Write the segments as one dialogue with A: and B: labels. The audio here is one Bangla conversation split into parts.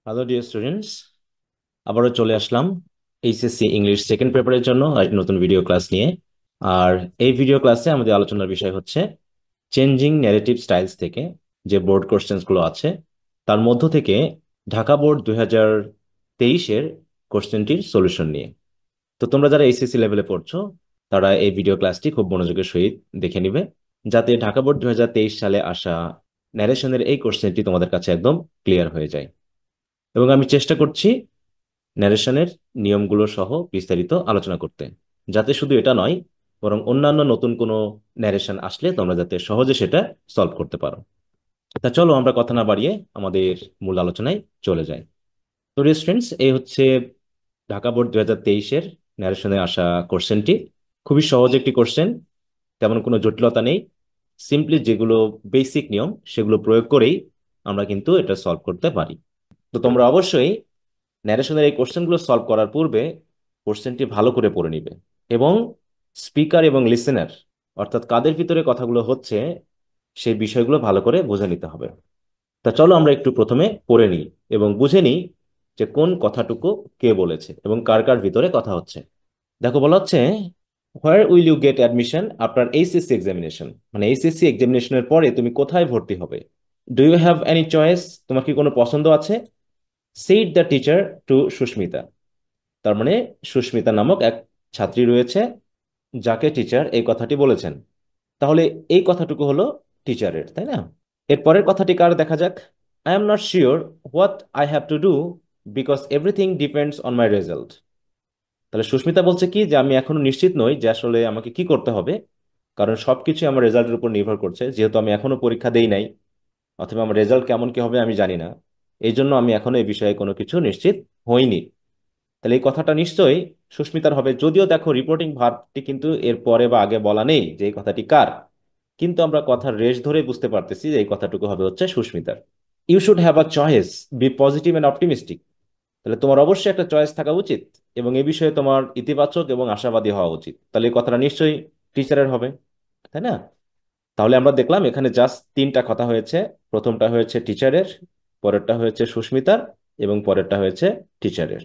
A: হ্যালো ডিয়ার স্টুডেন্টস, আবারও চলে আসলাম এইচএসসি ইংলিশ সেকেন্ড পেপারের জন্য আরেকটি নতুন ভিডিও ক্লাস নিয়ে। আর এই ভিডিও ক্লাসে আমাদের আলোচনার বিষয় হচ্ছে চেঞ্জিং ন্যারেটিভ স্টাইলস থেকে যে বোর্ড কোশ্চেন্স গুলো আছে তার মধ্য থেকে ঢাকা বোর্ড 2023-এর কোশ্চেনটির সলিউশন নিয়ে। তো তোমরা যারা এইচএসসি লেভেলে পড়ছো তারা এই ভিডিও ক্লাসটি খুব মনোযোগের সহিত দেখে নিবে, যাতে ঢাকা বোর্ড 2023 সালে আসা ন্যারেশনের এই কোশ্চেনটি তোমাদের কাছে একদম ক্লিয়ার হয়ে যায়। এবং আমি চেষ্টা করছি ন্যারেশনের নিয়মগুলো সহ বিস্তারিত আলোচনা করতে, যাতে শুধু এটা নয় বরং অন্যান্য নতুন কোনো ন্যারেশন আসলে তোমরা যাতে সহজে সেটা সলভ করতে পারো। তা চলো আমরা কথা না বাড়িয়ে আমাদের মূল আলোচনায় চলে যাই। তো স্টুডেন্টস, এই হচ্ছে ঢাকা বোর্ড 2023-এর ন্যারেশনে আসা কোশ্চেনটি। খুবই সহজ একটি কোশ্চেন, তেমন কোনো জটিলতা নেই। সিম্পলি যেগুলো বেসিক নিয়ম সেগুলো প্রয়োগ করেই আমরা কিন্তু এটা সলভ করতে পারি। তো তোমরা অবশ্যই ন্যারেশনের এই কোশ্চেনগুলো সলভ করার পূর্বে কোশ্চেনটি ভালো করে পড়ে নিবে এবং স্পিকার এবং লিসেনার, অর্থাৎ কাদের ভিতরে কথাগুলো হচ্ছে সেই বিষয়গুলো ভালো করে বুঝে নিতে হবে। তা চলো আমরা একটু প্রথমে পড়ে নিই এবং বুঝে নিই যে কোন কথাটুকু কে বলেছে এবং কার কার ভিতরে কথা হচ্ছে। দেখো, বলা হচ্ছে where will you get admission after HSC examination, মানে এইচএসসি এক্সামিনেশনের পরে তুমি কোথায় ভর্তি হবে। Do you have any choice, তোমার কি কোনো পছন্দ আছে। Said the teacher to Susmita, তার মানে সুস্মিতা নামক এক ছাত্রী রয়েছে যাকে টিচার এই কথাটি বলেছেন। তাহলে এই কথাটুকু হলো টিচারের, তাই না? এর পরের কথাটি কার দেখা যাক। I am not sure what I have to do because everything depends on my result. তাহলে সুস্মিতা বলছে কি যে আমি এখনো নিশ্চিত নই যে আসলে আমাকে কি করতে হবে, কারণ সবকিছু আমার রেজাল্টের উপর নির্ভর করছে, যেহেতু আমি এখনো পরীক্ষা দেই নাই, অথবা আমার রেজাল্ট কেমন কি হবে আমি জানি না। এই জন্য আমি এখনো এই বিষয়ে কোনো কিছু নিশ্চিত হইনি। তাহলে এই কথাটা নিশ্চয়ই সুস্মিতার হবে, যদিও দেখো রিপোর্টিং ভার্বটি কিন্তু এর পরে বা আগে বলা নেই যে এই কথাটি কার, কিন্তু আমরা কথার রেশ ধরে বুঝতে পারতেছি যে এই কথাটুকু হবে হচ্ছে সুস্মিতার। You should have a choice, be positive and optimistic. তাহলে তোমার অবশ্যই একটা চয়েস থাকা উচিত এবং এ বিষয়ে তোমার ইতিবাচক এবং আশাবাদী হওয়া উচিত। তাহলে এই কথাটা নিশ্চয়ই টিচারের হবে, তাই না? তাহলে আমরা দেখলাম এখানে জাস্ট তিনটা কথা হয়েছে। প্রথমটা হয়েছে টিচারের, পরেরটা হয়েছে সুস্মিতার, এবং পরেরটা হয়েছে টিচারের।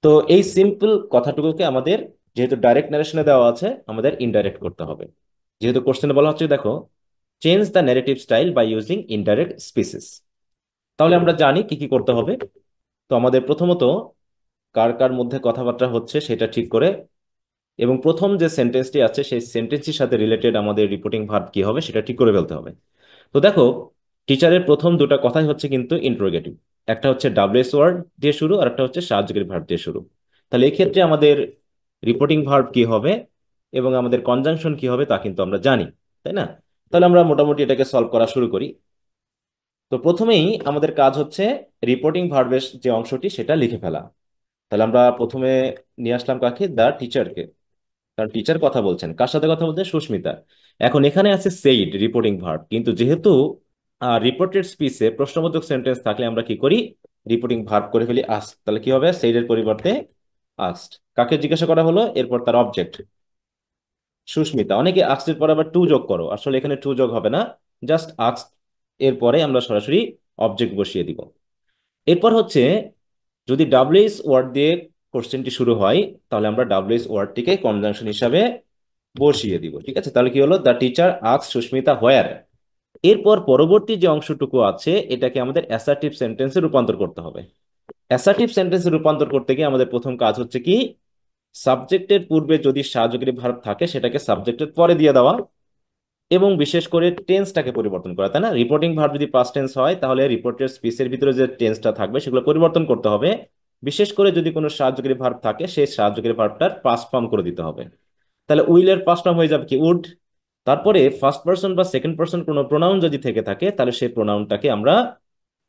A: তো এই সিম্পল কথাটুকুকে আমাদের, যেহেতু ডাইরেক্ট নারেশনে দেওয়া আছে, আমাদের ইনডাইরেক্ট করতে হবে। যেহেতু কোশ্চেনে বলা হচ্ছে দেখো, change the narrative style by using indirect speeches. তাহলে আমরা জানি কি কি করতে হবে। তো আমাদের প্রথমত কার কার মধ্যে কথাবার্তা হচ্ছে সেটা ঠিক করে, এবং প্রথম যে সেন্টেন্সটি আছে সেই সেন্টেন্সটির সাথে রিলেটেড আমাদের রিপোর্টিং ভার্ব কি হবে সেটা ঠিক করে ফেলতে হবে। তো দেখো, টিচারের প্রথম দুটো কথাই হচ্ছে কিন্তু ইন্টারোগেটিভ। একটা হচ্ছে ডাব্লিউএস ওয়ার্ড দিয়ে শুরু আর একটা হচ্ছে সাহায্যকারী ভার্ব দিয়ে শুরু। তাহলে এই ক্ষেত্রে আমাদের রিপোর্টিং ভার্ব কি হবে এবং আমাদের কনজাংশন কি হবে তা কিন্তু আমরা জানি, তাই না? তাহলে আমরা মোটামুটি এটাকে সলভ করা শুরু করি। তো প্রথমেই আমাদের কাজ হচ্ছে রিপোর্টিং ভার্বের যে অংশটি সেটা লিখে ফেলা। তাহলে আমরা প্রথমে নিয়ে আসলাম কাকে, দা টিচারকে, কারণ টিচার কথা বলছেন, কার সাথে কথা বলছেন, সুস্মিতা। এখন এখানে আছে সেইড রিপোর্টিং ভার্ব, কিন্তু যেহেতু রিপোর্টেড স্পিচে প্রশ্নবোধক সেন্টেন্স থাকলে আমরা কি করি, রিপোর্টিং ভার্ব করে ফেলি আস্ক। তাহলে কি হবে, সেইডের পরিবর্তে আস্কড। কাকে জিজ্ঞাসা করা হলো, এরপর তার অবজেক্ট সুস্মিতা। অনেকে আস্কের পর আবার টু যোগ করো, আসলে এখানে টু যোগ হবে না, জাস্ট আস্ক এরপরে আমরা সরাসরি অবজেক্ট বসিয়ে দিব। এরপর হচ্ছে যদি ডাব্লিউএস ওয়ার্ড দিয়ে কোশ্চেনটি শুরু হয়, তাহলে আমরা ডাব্লিউএস ওয়ার্ডটিকে কনজাংশন হিসাবে বসিয়ে দিব। ঠিক আছে, তাহলে কি হলো, দ্য টিচার আস্ক সুস্মিতা হোয়ার। এরপর পরবর্তী যে অংশটুকু আছে এটাকে আমাদের অ্যাসার্টিভ সেন্টেন্সে রূপান্তর করতে হবে। অ্যাসার্টিভ সেন্টেন্সে রূপান্তর করতে গিয়ে আমাদের প্রথম কাজ হচ্ছে কি, সাবজেক্টের পূর্বে যদি সাহায্যকারী ভার্ব থাকে সেটাকে সাবজেক্টের পরে দিয়ে দেওয়া, এবং বিশেষ করে টেন্সটাকে পরিবর্তন করা, তাই না? রিপোর্টিং ভার্ব যদি পাস্ট টেন্স হয় তাহলে রিপোর্টের স্পিচের ভিতরে যে টেন্সটা থাকবে সেগুলো পরিবর্তন করতে হবে। বিশেষ করে যদি কোনো সাহায্যকারী ভার্ব থাকে সেই সাহায্যকারী ভার্বটার পাস্ট ফর্ম করে দিতে হবে। তাহলে উইলের পাস্ট ফর্ম হয়ে যাবে কি, উড। তারপরে ফার্স্ট পার্সন বা সেকেন্ড পার্সন কোনো প্রোনাউন যদি থেকে থাকে তাহলে সেই প্রোনাউনটাকে আমরা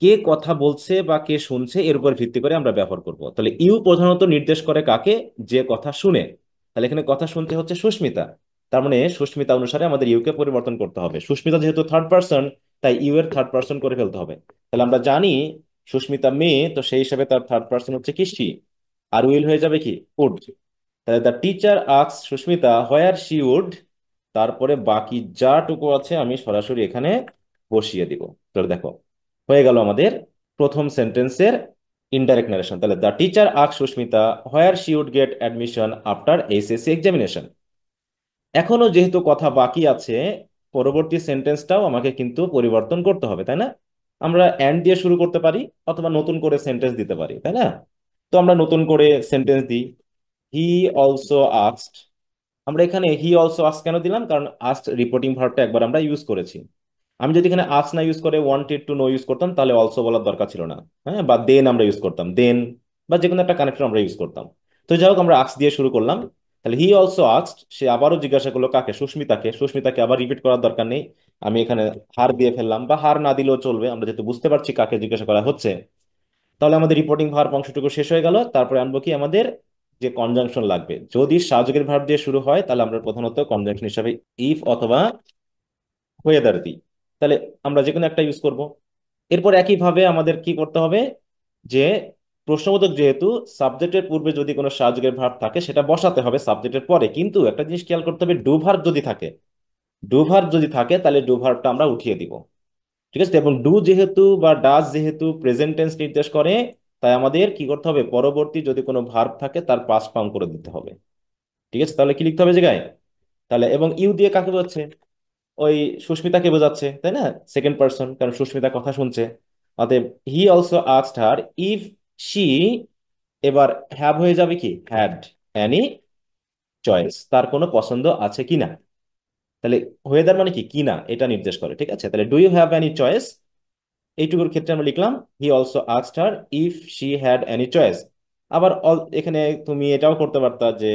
A: কে কথা বলছে বা কে শুনছে এর উপর ভিত্তি করে আমরা ব্যবহার করব। তাহলে ইউ প্রধানত নির্দেশ করে কাকে, যে কথা শুনে। তাহলে এখানে কথা শুনতে হচ্ছে সুস্মিতা, তার মানে সুস্মিতা অনুসারে আমাদের ইউ কে পরিবর্তন করতে হবে। সুস্মিতা যেহেতু থার্ড পার্সন, তাই ইউ এর থার্ড পার্সন করে ফেলতে হবে। তাহলে আমরা জানি সুস্মিতা মেয়ে, তো সেই হিসাবে তার থার্ড পার্সন হচ্ছে কি, সি। আর উইল হয়ে যাবে কি, উড। তাহলে the teacher ask Susmita where she would, তারপরে বাকি যাটুকু আছে আমি সরাসরি এখানে বসিয়ে দিব। তাহলে দেখো, হয়ে গেল আমাদের প্রথম সেন্টেন্সের ইনডাইরেক্ট নারেশন। তাহলে the teacher ask Susmita where she would get admission after HSC examination. এখনো যেহেতু কথা বাকি আছে, পরবর্তী সেন্টেন্সটাও আমাকে কিন্তু পরিবর্তন করতে হবে, তাই না? আমরা অ্যান্ড দিয়ে শুরু করতে পারি অথবা নতুন করে সেন্টেন্স দিতে পারি, তাই না? তো আমরা নতুন করে সেন্টেন্স দিই। হি অলসো আস্কড। আমরা এখানে হি অলসো আস্ক কেন দিলাম? কারণ আস্ক রিপোর্টিং ভার্বটা একবার আমরা ইউজ করেছি। আমি যদি এখানে আস্ক না ইউজ করে ওয়ান্টেড টু নো ইউজ করতাম, তাহলে অলসো বলার দরকার ছিল না। হ্যাঁ, বা দেন আমরা ইউজ করতাম, দেন বা যে কোনো একটা কানেক্টর আমরা ইউজ করতাম। তো যাই হোক, আমরা আস্ক দিয়ে শুরু করলাম। তাহলে হি অলসো আস্কড, সে আবারও জিজ্ঞাসা করলো কাকে? সুস্মিতাকে। সুস্মিতাকে আবার রিপিট করার দরকার নেই, আমি এখানে হার দিয়ে ফেললাম, বা হার না দিলেও চলবে, আমরা যেহেতু বুঝতে পারছি কাকে জিজ্ঞাসা করা হচ্ছে। তাহলে আমাদের রিপোর্টিং ভার্ব অংশটুকু শেষ হয়ে গেল। তারপরে আনবো কি, আমাদের যে কনজাংশন লাগবে। যদি সাহায্যের ভার্ব দিয়ে শুরু হয়, তাহলে আমরা প্রধানত কনজাংশন হিসাবে ইফ অথবা ওয়েদার দিই। তাহলে আমরা যে কোনো একটা ইউজ করব। এরপর একইভাবে আমাদের কি করতে হবে, যে প্রশ্নবোধক যেহেতু, সাবজেক্টের পূর্বে যদি কোনো সাহায্যের ভার্ব থাকে সেটা বসাতে হবে সাবজেক্টের পরে। কিন্তু একটা জিনিস খেয়াল করতে হবে, ডু ভার্ব যদি থাকে, ডু ভার্ব যদি থাকে তাহলে ডু ভার্বটা আমরা উঠিয়ে দিব। ঠিক আছে? এবং ডু যেহেতু বা ডাজ যেহেতু প্রেজেন্ট টেন্স নির্দেশ করে, তাই আমাদের কি করতে হবে, পরবর্তী যদি কোনো ভার্ব থাকে তার পাস্ট ফর্ম করে দিতে হবে। ঠিক আছে? তাহলে কি লিখতে হবে জায়গায়? তাহলে এবং ইউ দিয়ে কাকে বোঝাচ্ছে? ওই সুস্মিতাকে বোঝাচ্ছে, তাই না? সেকেন্ড পার্সন, কারণ সুস্মিতা কথা শুনছে। অতএব হি also asked her if she, এবার হ্যাভ হয়ে যাবে কি হ্যাড এনি চয়েস, তার কোনো পছন্দ আছে কিনা। তাহলে ওয়েদার মানে কি, কিনা, এটা নির্দেশ করে। ঠিক আছে? তাহলে do you have any choice, এইটুকুর ক্ষেত্রে আমরা লিখলাম he also asked her if she had any choice. আবার এখানে তুমি এটাও করতে পারতা যে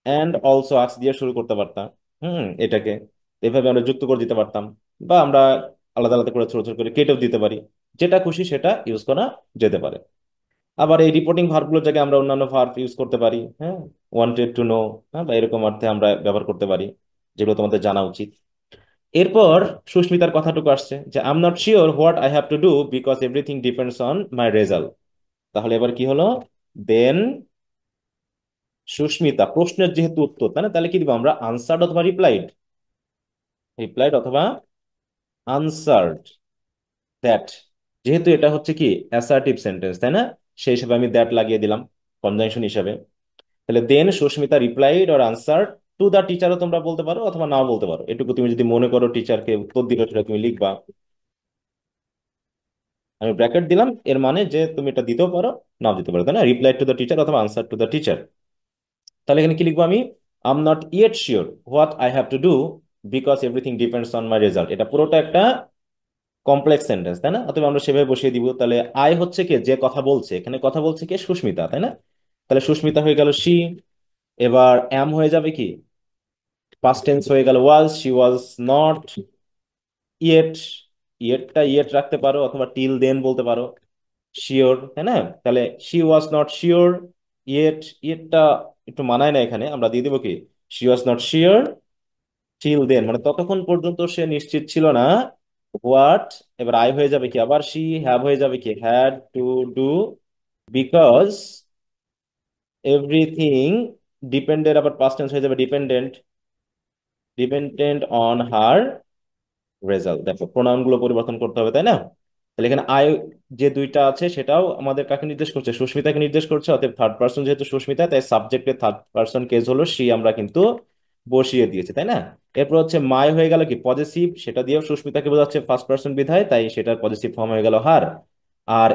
A: অ্যান্ড অলসো আস্ক দিয়ে শুরু করতে পারতাম। এটাকে এভাবে আমরা যুক্ত করে দিতে পারতাম, বা আমরা আলাদা আলাদা করে ছোট ছোট করে কেটেও দিতে পারি। যেটা খুশি সেটা ইউজ করা যেতে পারে। আবার এই রিপোর্টিং ভার্বগুলোর জায়গায় আমরা অন্যান্য ভার্ব ইউজ করতে পারি। হ্যাঁ, ওয়ান্টেড টু নো, হ্যাঁ, বা এরকম অর্থে আমরা ব্যবহার করতে পারি, যেগুলো তোমাদের জানা উচিত। এরপর সুস্মিতার কথাটুকু আসছে যে I am not sure what I have to do because everything depends on my result. তাহলে এবার কি হলো, দেন সুস্মিতা, প্রশ্নের যেহেতু উত্তর, তাই না, তাহলে কি দিব আমরা? আনসার্ড অথবা রিপ্লাইড, রিপ্লাইড অথবা আনসার্ড দ্যাট। যেহেতু এটা হচ্ছে কি অ্যাসার্টিভ সেন্টেন্স, তাই না, সেই হিসেবে আমি দ্যাট লাগিয়ে দিলাম কনজাংশন হিসাবে। তাহলে then Sushmita replied or answered to the টিচারও তোমরা বলতে পারো অথবা নাও বলতে পারো, এটুকু তুমি যদি মনে করো টিচারকে উত্তর দিলে সেটা তুমি লিখবা। আমি ব্র্যাকেট দিলাম, এর মানে যে তুমি এটা দিতেও পারো, নাও দিতে পারো, তাই না? রিপ্লাই টু দ্য টিচার অথবা আনসার টু দ্য টিচার। তাহলে এখানে কি লিখবো আমি? I am not yet sure what I have to do because everything depends on my result. এটা পুরোটা একটা কমপ্লেক্স সেন্টেন্স, তাই না? অথবা আমরা সেভাবে বসিয়ে দিব। তাহলে আই হচ্ছে কি যে কথা বলছে, এখানে কথা বলছে কি সুস্মিতা, তাই না? তাহলে সুস্মিতা হয়ে গেল শি। এবার এম হয়ে যাবে কি, পাস্ট টেন্স হয়ে গেল was, she was not yet. ইয়েটটা ইয়েট রাখতে পারো অথবা টিল দেন বলতে পারো। শিওর, তাই না? তাহলে she was not sure yet, ইয়েটটা একটু মানায় না, এখানে আমরা দিয়ে দিব কি she was not sure till then, মানে ততক্ষণ পর্যন্ত সে নিশ্চিত ছিল না। হোয়াট, এবার আই হয়ে যাবে কি আবার শি, হ্যাভ হয়ে যাবে কি had to do, because everything depended, আবার পাস্ট টেন্স হয়ে যাবে dependent, dependent on her result. দেখো প্রোনাউন গুলো পরিবর্তন করতে হবে, তাই না? তাহলে এখানে আই যে দুইটা আছে সেটাও আমাদের কাকে নির্দেশ করছে? সুস্মিতাকে নির্দেশ করছে। অতএব থার্ড পার্সন যেহেতু সুস্মিতা, তাই সাবজেক্টের থার্ড পার্সন কেস হলো সি, আমরা কিন্তু বসিয়ে দিয়েছি, তাই না? এরপর হচ্ছে মাই হয়ে গেল কি পজেসিভ, সেটা দিয়েও সুস্মিতাকে বোঝাচ্ছে ফার্স্ট পার্সন বিধায়, তাই সেটার পজেসিভ ফর্ম হয়ে গেল হার। আর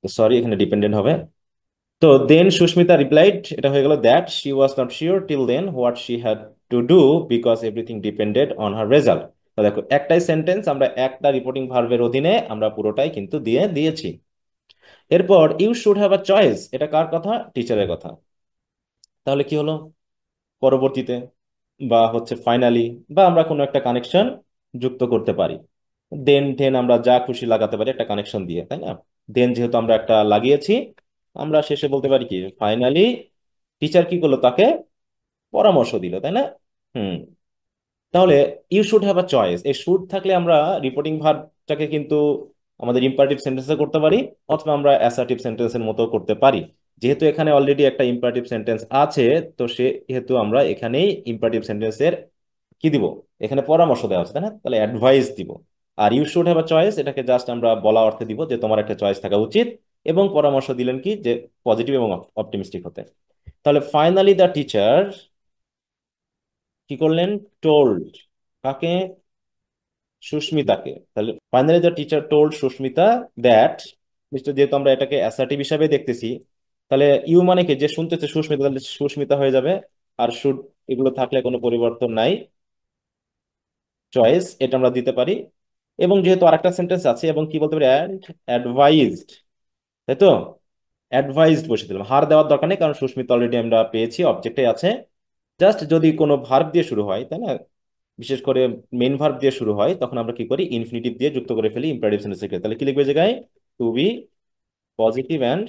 A: সরি, এখানে ডিপেন্ডেন্ট হবে। তো দেন সুস্মিতা রিপ্লাইড, এটা হয়ে গেল that she was not sure till then what she had to do because everything depended on her result. তো দেখো একটাই সেন্টেন্স, আমরা একটা রিপোর্টিং ভার্বের অধীনে আমরা পুরোটাই কিন্তু দিয়ে দিয়েছি। এরপর you should have a choice, এটা কার কথা? টিচারের কথা। তাহলে কি হলো, পরবর্তীতে বা হচ্ছে ফাইনালি, বা আমরা কোনো একটা কানেকশন যুক্ত করতে পারি। দেন দেন আমরা যা খুশি লাগাতে পারি একটা কানেকশন দিয়ে, তাই না? দেন যেহেতু আমরা একটা লাগিয়েছি, আমরা শেষে বলতে পারি কি ফাইনালি টিচার কি করলো, তাকে পরামর্শ দিল, তাই না? হুম। তাহলে you should have a choice, এই শুড থাকলে আমরা রিপোর্টিং ভার্বটাকে কিন্তু আমাদের ইম্পারেটিভ সেন্টেন্সে করতে পারি, অথবা আমরা অ্যাসার্টিভ সেন্টেন্সের মতো করতে পারি। যেহেতু এখানে অলরেডি একটা ইম্পারেটিভ সেন্টেন্স আছে, তো সেহেতু আমরা এখানেই ইম্পারেটিভ সেন্টেন্সের কি দিব, এখানে পরামর্শ দেওয়া আছে, তাই না? তাহলে অ্যাডভাইস দিব। আর you should have a choice এটাকে জাস্ট আমরা বলা অর্থে দিব যে তোমার একটা চয়েস থাকা উচিত, এবং পরামর্শ দিলেন কি যে পজিটিভ এবং অপটিমিস্টিক হতে। তাহলে ফাইনালি দ্য টিচার কি করলেন, টোল্ড, কাকে, সুস্মিতাকে। তাহলে finally the teacher told Susmita that, নিশ্চয় যেহেতু আমরা এটাকে অ্যাসার্টিভ হিসাবে দেখতেছি, তাহলে ইউ মানে কি, যে শুনতেছে সুস্মিতা, তাহলে সুস্মিতা হয়ে যাবে। আর শুড এগুলো থাকলে কোনো পরিবর্তন নাই, চয়েস এটা আমরা দিতে পারি। এবং যেহেতু আরেকটা সেন্টেন্স আছে, এবং কি বলতে পারি, অ্যাডভাইজড, তাই তো, অ্যাডভাইসড বসে দিলাম, হার দেওয়ার দরকার নেই কারণ সুস্মিতা অলরেডি আমরা পেয়েছি, অবজেক্টে আছে। জাস্ট যদি কোনো ভার্ব দিয়ে শুরু হয়, তাই না, বিশেষ করে মেইন ভার্ব দিয়ে শুরু হয়, তখন আমরা কি করি, ইনফিনিটিভ দিয়ে যুক্ত করে ফেলি ইম্পারেটিভ সেন্টেন্সের ক্ষেত্রে। তাহলে কি লিখবে এই জায়গায়, to be positive and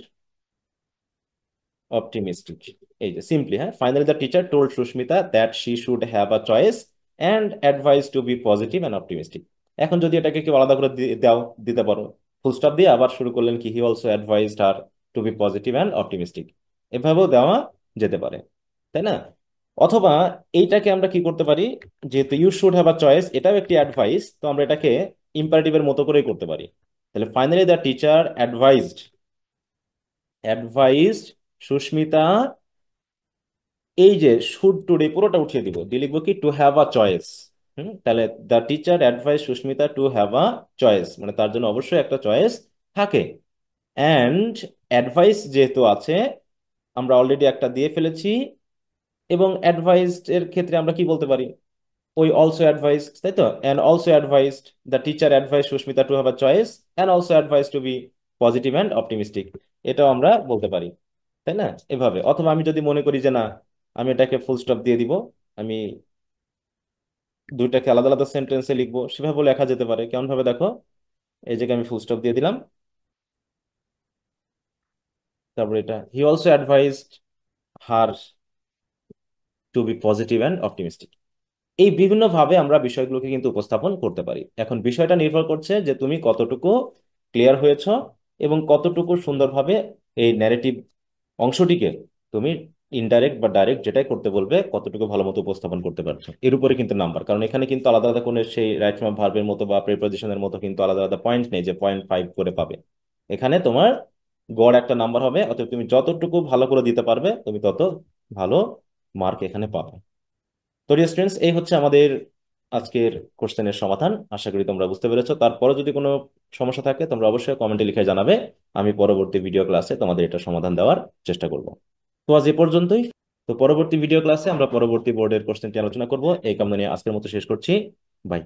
A: optimistic. এই যে সিম্পলি, হ্যাঁ, finally the teacher told Susmita that she should have a choice and advice to be positive and optimistic. এখন যদি এটাকে কেউ আলাদা করে দাও, দিতে পারো, ফুল স্টপ দিয়ে আবার শুরু করলেন কি, he also advised her to be positive and optimistic, এভাবেও দেওয়া যেতে পারে, তাই না? অথবা এইটাকে আমরা কি করতে পারি, যেহেতু you should have a choice এটাও একটি অ্যাডভাইস, তো আমরা এটাকে ইম্পারেটিভের মতো করেই করতে পারি। তাহলে finally the teacher advised Susmita, এই যে শুড টুডে পুরোটা উঠিয়ে দিব, দিয়ে লিখবো কি, টু হ্যাভ আ চয়েস। তাহলে the teacher advice Susmita to have a choice, মানে তার জন্য অবশ্যই একটা চয়েস থাকে। অ্যান্ড অ্যাডভাইস যেহেতু আছে, আমরা অলরেডি একটা দিয়ে ফেলেছি, এবং অ্যাডভাইসড এর ক্ষেত্রে আমরা কি বলতে পারি, ওই অলসো অ্যাডভাইসড, তাই তো, and also advised, the teacher advice Susmita to have a choice and also advice to be positive and optimistic, এটাও আমরা বলতে পারি, তাই না, এভাবে। অথবা আমি যদি মনে করি যে না, আমি এটাকে ফুল স্টপ দিয়ে দিব, আমি দুইটাকে আলাদা আলাদা সেন্টেন্সে লিখবো, সেভাবে লেখা যেতে পারে। কেমন ভাবে দেখো, এই জায়গায় আমি ফুল স্টপ দিয়ে দিলাম, তারপর এটা, he also advised her to be positive and optimistic. এই বিভিন্ন ভাবে আমরা বিষয়গুলোকে কিন্তু উপস্থাপন করতে পারি। এখন বিষয়টা নির্ভর করছে যে তুমি কতটুকু ক্লিয়ার হয়েছো, এবং কতটুকু সুন্দরভাবে এই ন্যারেটিভ অংশটিকে তুমি ইনডাইরেক্ট বা ডাইরেক্ট যেটাই করতে বলবে, কতটুকু ভালো মতো উপস্থাপন করতে পারছো, এর উপরে কিন্তু নাম্বার। কারণ এখানে কিন্তু আলাদা আলাদা কোনো সেই রাইট ফ্রম ভার্বের মতো বা প্রিপোজিশনের মতো কিন্তু আলাদা আলাদা পয়েন্ট নেই যে 0.5 করে পাবে। এখানে তোমার গড় একটা নাম্বার হবে, অতএব তুমি যতটুকু ভালো করে দিতে পারবে তুমি তত ভালো মার্ক এখানে পাবে। তো ডিয়ার স্টুডেন্টস, এই হচ্ছে আমাদের আজকের কোশ্চেনের সমাধান। আশা করি তোমরা বুঝতে পেরেছো। তারপরে যদি কোনো সমস্যা থাকে তোমরা অবশ্যই কমেন্টে লিখে জানাবে, আমি পরবর্তী ভিডিও ক্লাসে তোমাদের এটা সমাধান দেওয়ার চেষ্টা করব। তো আজ এ পর্যন্তই। তো পরবর্তী ভিডিও ক্লাসে আমরা পরবর্তী বোর্ডের কোশ্চেনটি আলোচনা করব। এই কামনা নিয়ে আজকের মতো শেষ করছি। বাই।